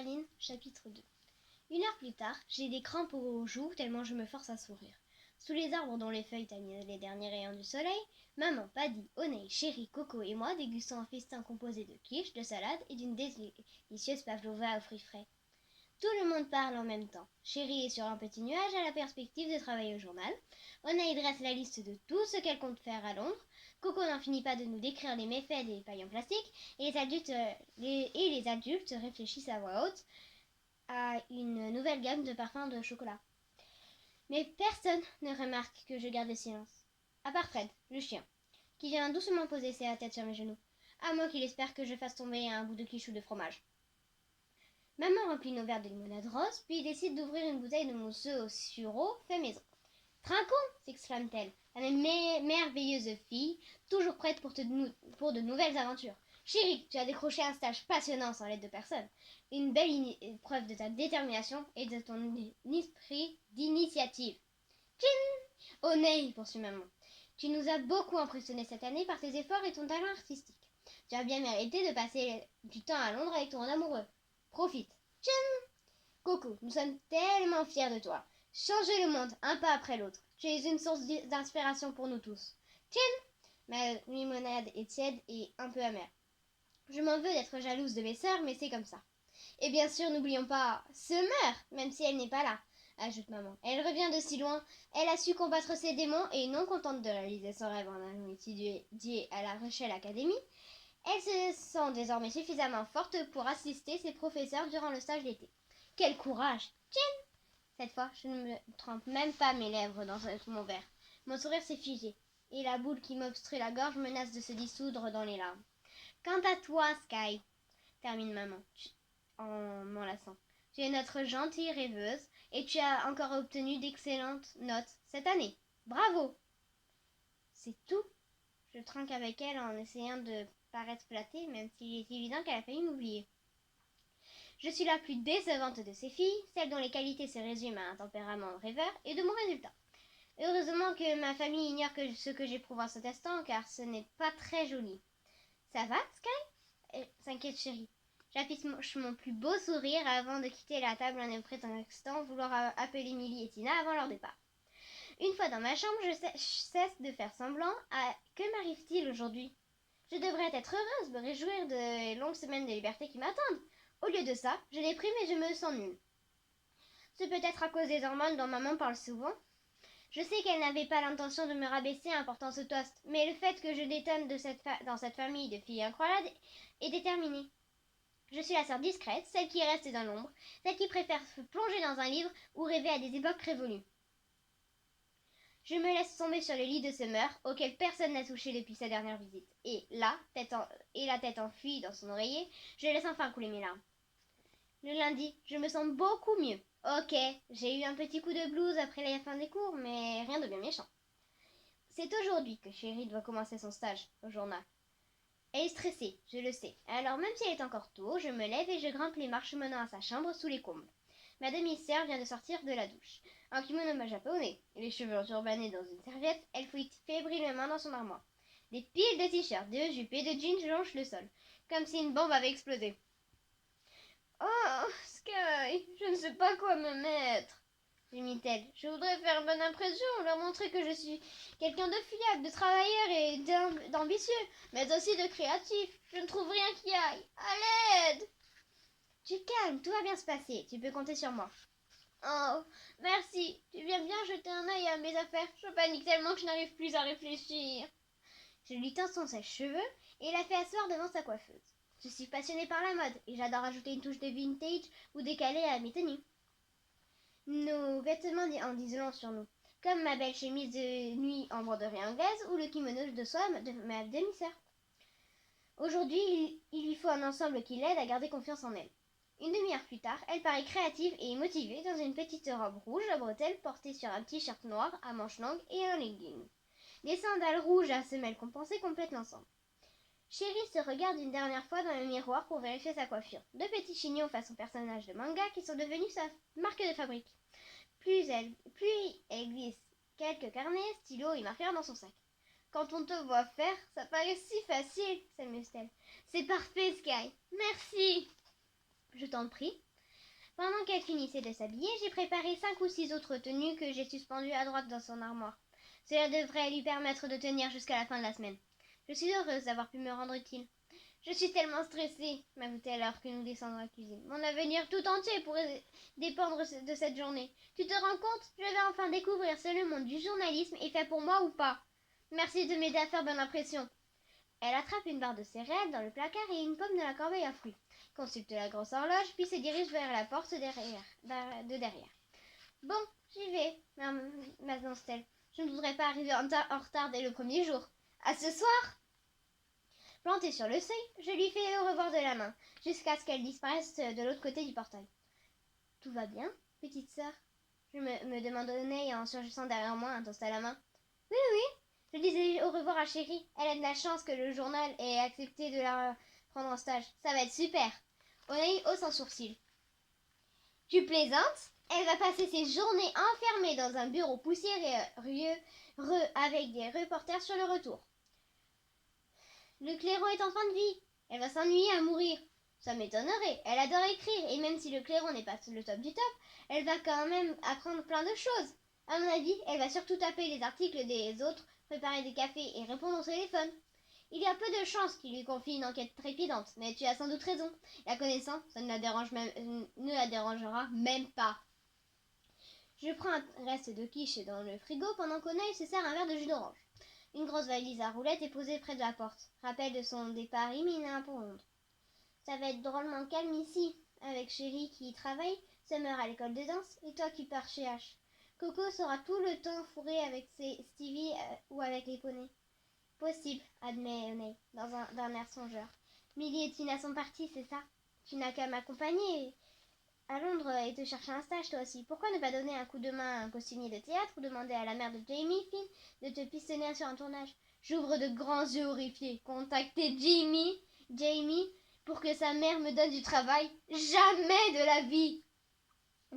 Charline, chapitre 2. Une heure plus tard, j'ai des crampes aux joues tellement je me force à sourire. Sous les arbres dont les feuilles tamisent les derniers rayons du soleil, maman, Paddy, Oneil, Chéri, Coco et moi dégustons un festin composé de quiche, de salade et d'une délicieuse pavlova aux fruits frais. Tout le monde parle en même temps. Chéri est sur un petit nuage à la perspective de travailler au journal. Oneil dresse la liste de tout ce qu'elle compte faire à Londres. Coco n'en finit pas de nous décrire les méfaits des pailles en plastique. Et les adultes réfléchissent à voix haute à une nouvelle gamme de parfums de chocolat. Mais personne ne remarque que je garde le silence. À part Fred, le chien, qui vient doucement poser sa tête sur mes genoux. À moins qu'il espère que je fasse tomber un bout de quiche ou de fromage. Maman remplit nos verres de limonade rose, puis décide d'ouvrir une bouteille de mousseux au sureau fait maison. Trinquons, s'exclame-t-elle, la merveilleuse fille, toujours prête pour de nouvelles aventures. Chérie, tu as décroché un stage passionnant sans l'aide de personne. Une belle preuve de ta détermination et de ton esprit d'initiative. Tchin! Oh Neil, poursuit maman. Tu nous as beaucoup impressionné cette année par tes efforts et ton talent artistique. Tu as bien mérité de passer du temps à Londres avec ton amoureux. Profite. Tchin! Coco, nous sommes tellement fiers de toi. Changer le monde, un pas après l'autre. Tu es une source d'inspiration pour nous tous. Tchin! Ma limonade est tiède et un peu amère. Je m'en veux d'être jalouse de mes sœurs, mais c'est comme ça. Et bien sûr, n'oublions pas Summer, même si elle n'est pas là, ajoute maman. Elle revient de si loin. Elle a su combattre ses démons et, non contente de réaliser son rêve en allant étudier à la Rochelle Academy, elle se sent désormais suffisamment forte pour assister ses professeurs durant le stage d'été. Quel courage! Tchin! Cette fois, je ne me trempe même pas mes lèvres dans mon verre. Mon sourire s'est figé, et la boule qui m'obstrue la gorge menace de se dissoudre dans les larmes. Quant à toi, Sky, termine maman, en m'enlaçant, tu es notre gentille rêveuse, et tu as encore obtenu d'excellentes notes cette année. Bravo! C'est tout. Je trinque avec elle en essayant de paraître flattée, même s'il est évident qu'elle a failli m'oublier. Je suis la plus décevante de ces filles, celle dont les qualités se résument à un tempérament rêveur, et de mon résultat. Heureusement que ma famille ignore ce que j'éprouve en cet instant, car ce n'est pas très joli. Ça va, Sky? S'inquiète Chérie. J'affiche mon plus beau sourire avant de quitter la table en prétextant vouloir appeler Milly et Tina avant leur départ. Une fois dans ma chambre, je cesse de faire semblant. Que m'arrive-t-il aujourd'hui? Je devrais être heureuse, me réjouir de longues semaines de liberté qui m'attendent. Au lieu de ça, je déprime et je me sens nulle. C'est peut-être à cause des hormones dont maman parle souvent. Je sais qu'elle n'avait pas l'intention de me rabaisser en portant ce toast, mais le fait que je détonne dans cette famille de filles incroyables est déterminé. Je suis la sœur discrète, celle qui reste dans l'ombre, celle qui préfère se plonger dans un livre ou rêver à des époques révolues. Je me laisse tomber sur le lit de Summer, auquel personne n'a touché depuis sa dernière visite. Et là, la tête enfuie dans son oreiller, je laisse enfin couler mes larmes. Le lundi, je me sens beaucoup mieux. Ok, j'ai eu un petit coup de blues après la fin des cours, mais rien de bien méchant. C'est aujourd'hui que Chérie doit commencer son stage au journal. Elle est stressée, je le sais. Alors même s'il est encore tôt, je me lève et je grimpe les marches menant à sa chambre sous les combles. Ma demi-sœur vient de sortir de la douche. En kimono japonais, les cheveux enturbanés dans une serviette, elle fouille fébrilement dans son armoire. Des piles de t-shirts, de jupes et de jeans jonchent le sol, comme si une bombe avait explosé. Oh, Sky, je ne sais pas quoi me mettre, gémit-elle. Je voudrais faire bonne impression, leur montrer que je suis quelqu'un de fiable, de travailleur et d'ambitieux, mais aussi de créatif. Je ne trouve rien qui aille. À l'aide! Tu calmes, tout va bien se passer. Tu peux compter sur moi. Oh, merci. Tu viens bien jeter un œil à mes affaires. Je panique tellement que je n'arrive plus à réfléchir. Je lui tends son sèche-cheveux et la fais asseoir devant sa coiffeuse. Je suis passionnée par la mode et j'adore ajouter une touche de vintage ou décaler à mes tenues. Nos vêtements en disent long sur nous, comme ma belle chemise de nuit en broderie anglaise ou le kimono de soie de ma demi-sœur. Aujourd'hui, il lui faut un ensemble qui l'aide à garder confiance en elle. Une demi-heure plus tard, elle paraît créative et motivée dans une petite robe rouge à bretelles portée sur un t-shirt noir à manches longues et un legging. Des sandales rouges à semelles compensées complètent l'ensemble. Chérie se regarde une dernière fois dans le miroir pour vérifier sa coiffure. Deux petits chignons façon personnage de manga qui sont devenus sa marque de fabrique. Puis elle glisse quelques carnets, stylos et marqueurs dans son sac. Quand on te voit faire, ça paraît si facile, s'amuse-t-elle. C'est parfait, Sky. Merci. Je t'en prie. Pendant qu'elle finissait de s'habiller, j'ai préparé 5 ou 6 autres tenues que j'ai suspendues à droite dans son armoire. Cela devrait lui permettre de tenir jusqu'à la fin de la semaine. Je suis heureuse d'avoir pu me rendre utile. Je suis tellement stressée, m'avoue-t-elle alors que nous descendons à la cuisine. Mon avenir tout entier pourrait dépendre de cette journée. Tu te rends compte? Je vais enfin découvrir si le monde du journalisme est fait pour moi ou pas. Merci de m'aider à faire bonne impression. Elle attrape une barre de céréales dans le placard et une pomme de la corbeille à fruits. Consulte la grosse horloge, puis se dirige vers la porte de derrière. Bon, j'y vais, m'annonce-t-elle. Je ne voudrais pas arriver en retard dès le premier jour. À ce soir! Plantée sur le seuil, je lui fais au revoir de la main, jusqu'à ce qu'elle disparaisse de l'autre côté du portail. Tout va bien, petite sœur? Je me demande Oneille en surgissant derrière moi, un toast à la main. Oui, oui, je disais au revoir à Chérie. Elle a de la chance que le journal ait accepté de la prendre en stage. Ça va être super. Oneille hausse un sourcil. Tu plaisantes? Elle va passer ses journées enfermée dans un bureau poussiéreux avec des reporters sur le retour. Le clairon est en fin de vie. Elle va s'ennuyer à mourir. Ça m'étonnerait. Elle adore écrire et même si le clairon n'est pas le top du top, elle va quand même apprendre plein de choses. À mon avis, elle va surtout taper les articles des autres, préparer des cafés et répondre au téléphone. Il y a peu de chances qu'il lui confie une enquête trépidante, mais tu as sans doute raison. La connaissant, ça ne la dérangera même pas. Je prends un reste de quiche dans le frigo pendant qu'Oneille se sert un verre de jus d'orange. Une grosse valise à roulettes est posée près de la porte. Rappel de son départ imminent pour Londres. Ça va être drôlement calme ici, avec Chérie qui y travaille, Summer à l'école de danse, et toi qui pars chez H. Coco sera tout le temps fourré avec Stevie ou avec les poneys. Possible, admet Oneille, d'un air songeur. Millie et Tina sont partis, c'est ça? Tu n'as qu'à m'accompagner à Londres et te chercher un stage toi aussi. Pourquoi ne pas donner un coup de main à un costumier de théâtre ou demander à la mère de Jamie Finn de te pistonner sur un tournage? J'ouvre de grands yeux horrifiés. Contacter Jamie, pour que sa mère me donne du travail? Jamais de la vie!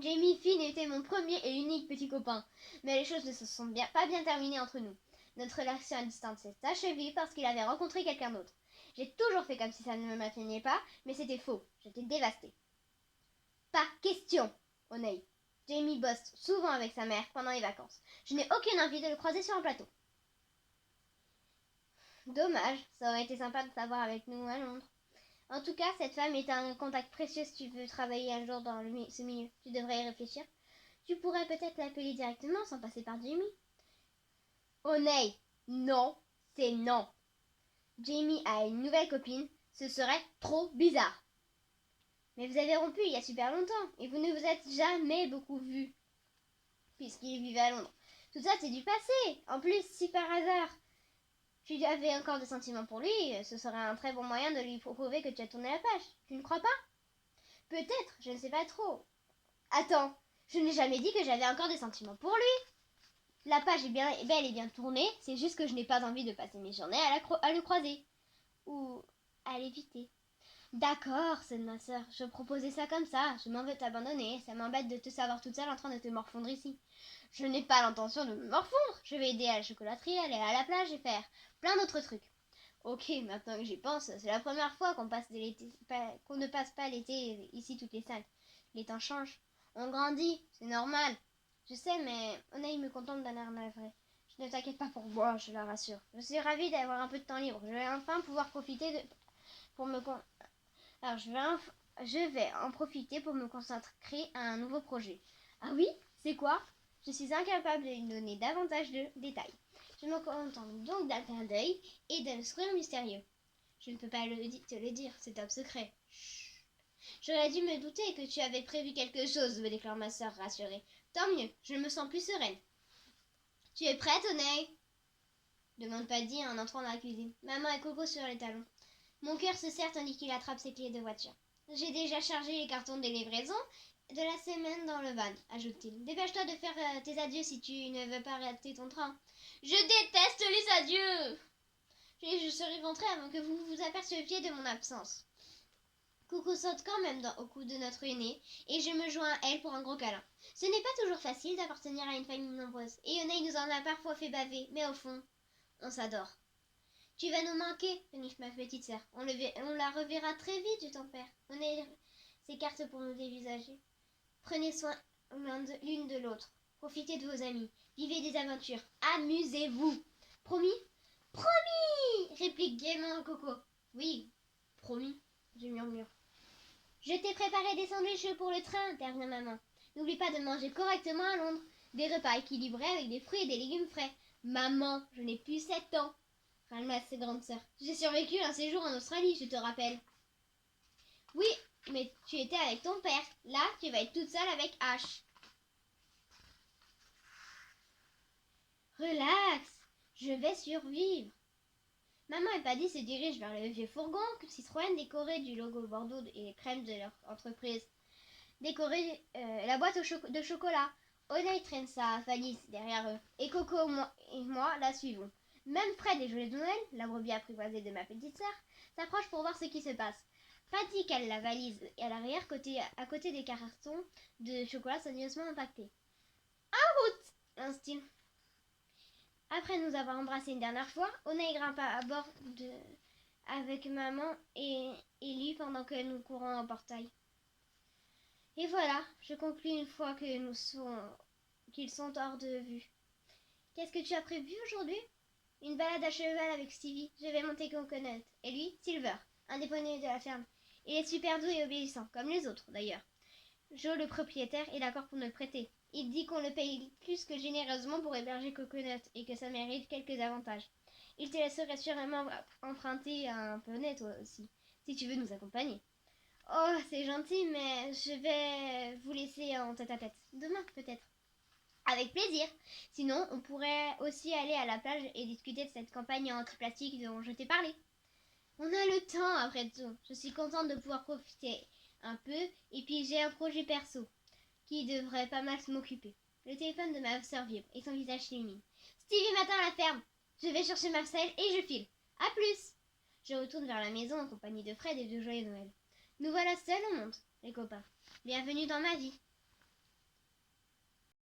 Jamie Finn était mon premier et unique petit copain. Mais les choses ne se sont pas bien terminées entre nous. Notre relation à distance s'est achevée parce qu'il avait rencontré quelqu'un d'autre. J'ai toujours fait comme si ça ne me m'atteignait pas, mais c'était faux. J'étais dévastée. Pas question, Oneille. Jamie bosse souvent avec sa mère pendant les vacances. Je n'ai aucune envie de le croiser sur un plateau. Dommage, ça aurait été sympa de savoir avec nous à Londres. En tout cas, cette femme est un contact précieux si tu veux travailler un jour dans ce milieu. Tu devrais y réfléchir. Tu pourrais peut-être l'appeler directement sans passer par Jamie. Oneille, non, c'est non. Jamie a une nouvelle copine, ce serait trop bizarre. Mais vous avez rompu il y a super longtemps et vous ne vous êtes jamais beaucoup vus, puisqu'il vivait à Londres. Tout ça, c'est du passé. En plus, si par hasard tu avais encore des sentiments pour lui, ce serait un très bon moyen de lui prouver que tu as tourné la page. Tu ne crois pas? Peut-être, je ne sais pas trop. Attends, je n'ai jamais dit que j'avais encore des sentiments pour lui. La page est belle et bien tournée, c'est juste que je n'ai pas envie de passer mes journées à le croiser. Ou à l'éviter. D'accord, c'est ma sœur. Je proposais ça comme ça. Je m'en veux t'abandonner. Ça m'embête de te savoir toute seule en train de te morfondre ici. Je n'ai pas l'intention de me morfondre. Je vais aider à la chocolaterie, aller à la plage et faire plein d'autres trucs. Ok, maintenant que j'y pense, c'est la première fois qu'on ne passe pas l'été ici toutes les semaines. Les temps changent. On grandit, c'est normal. Je sais, mais Oneille me contemple d'un air navré. Ne t'inquiète pas pour moi, je la rassure. Je suis ravie d'avoir un peu de temps libre. Je vais enfin pouvoir profiter pour me alors, je vais en profiter pour me consacrer à un nouveau projet. Ah oui? C'est quoi? Je suis incapable de lui donner davantage de détails. Je me contente donc d'un clin d'œil et d'un sourire mystérieux. Je ne peux pas te le dire, c'est top secret. Chut. J'aurais dû me douter que tu avais prévu quelque chose, me déclare ma sœur rassurée. Tant mieux, je me sens plus sereine. Tu es prête, Oneille? Demande Paddy en entrant dans la cuisine. Maman et Coco sur les talons. Mon cœur se serre tandis qu'il attrape ses clés de voiture. J'ai déjà chargé les cartons des livraisons de la semaine dans le van, ajoute-t-il. Dépêche-toi de faire tes adieux si tu ne veux pas rater ton train. Je déteste les adieux! Je serai rentrée avant que vous vous aperceviez de mon absence. Coco saute quand même au cou de notre aînée et je me joins à elle pour un gros câlin. Ce n'est pas toujours facile d'appartenir à une famille nombreuse et Oneille nous en a parfois fait baver, mais au fond, on s'adore. Tu vas nous manquer, renifle ma petite sœur. On la reverra très vite, je t'en père. Oneille s'écarte pour nous dévisager. Prenez soin l'une de l'autre. Profitez de vos amis. Vivez des aventures. Amusez-vous. Promis? Promis! Réplique gaiement Coco. Oui, promis, je murmure. Je t'ai préparé des sandwichs pour le train, intervient maman. N'oublie pas de manger correctement à Londres. Des repas équilibrés avec des fruits et des légumes frais. Maman, je n'ai plus 7 ans. Ramasse ses grandes sœurs. J'ai survécu à un séjour en Australie, je te rappelle. Oui, mais tu étais avec ton père. Là, tu vas être toute seule avec H. Relax, je vais survivre. Maman et Paddy se dirigent vers le vieux fourgon que Citroën décoré du logo Bordeaux et les crèmes de leur entreprise. Décoré la boîte de chocolat. Oney traîne sa valise derrière eux. Et Coco et moi la suivons. Même Fred et Jolie de Noël, la brebis apprivoisée de ma petite sœur, s'approchent pour voir ce qui se passe. Paddy cale la valise et à l'arrière, à côté des cartons de chocolat soigneusement empaquetés. En route, lance-t-il. Après nous avoir embrassés une dernière fois, Oney grimpe à bord avec maman et Ellie pendant que nous courons au portail. Et voilà, je conclus une fois que qu'ils sont hors de vue. Qu'est-ce que tu as prévu aujourd'hui? Une balade à cheval avec Stevie. Je vais monter Coconut. Et lui, Silver, un des poneys de la ferme. Il est super doux et obéissant, comme les autres d'ailleurs. Joe, le propriétaire, est d'accord pour nous le prêter. Il dit qu'on le paye plus que généreusement pour héberger Coconut et que ça mérite quelques avantages. Il te laisserait sûrement emprunter un poney toi aussi, si tu veux nous accompagner. Oh, c'est gentil, mais je vais vous laisser en tête-à-tête. Demain, peut-être. Avec plaisir. Sinon, on pourrait aussi aller à la plage et discuter de cette campagne anti-plastique dont je t'ai parlé. On a le temps, après tout. Je suis contente de pouvoir profiter un peu. Et puis, j'ai un projet perso qui devrait pas mal m'occuper. Le téléphone de ma soeur vibre et son visage s'illumine. Stevie m'attend à la ferme. Je vais chercher Marcel et je file. À plus. Je retourne vers la maison en compagnie de Fred et de Joyeux Noël. Nous voilà seuls au monde, les copains. Bienvenue dans ma vie.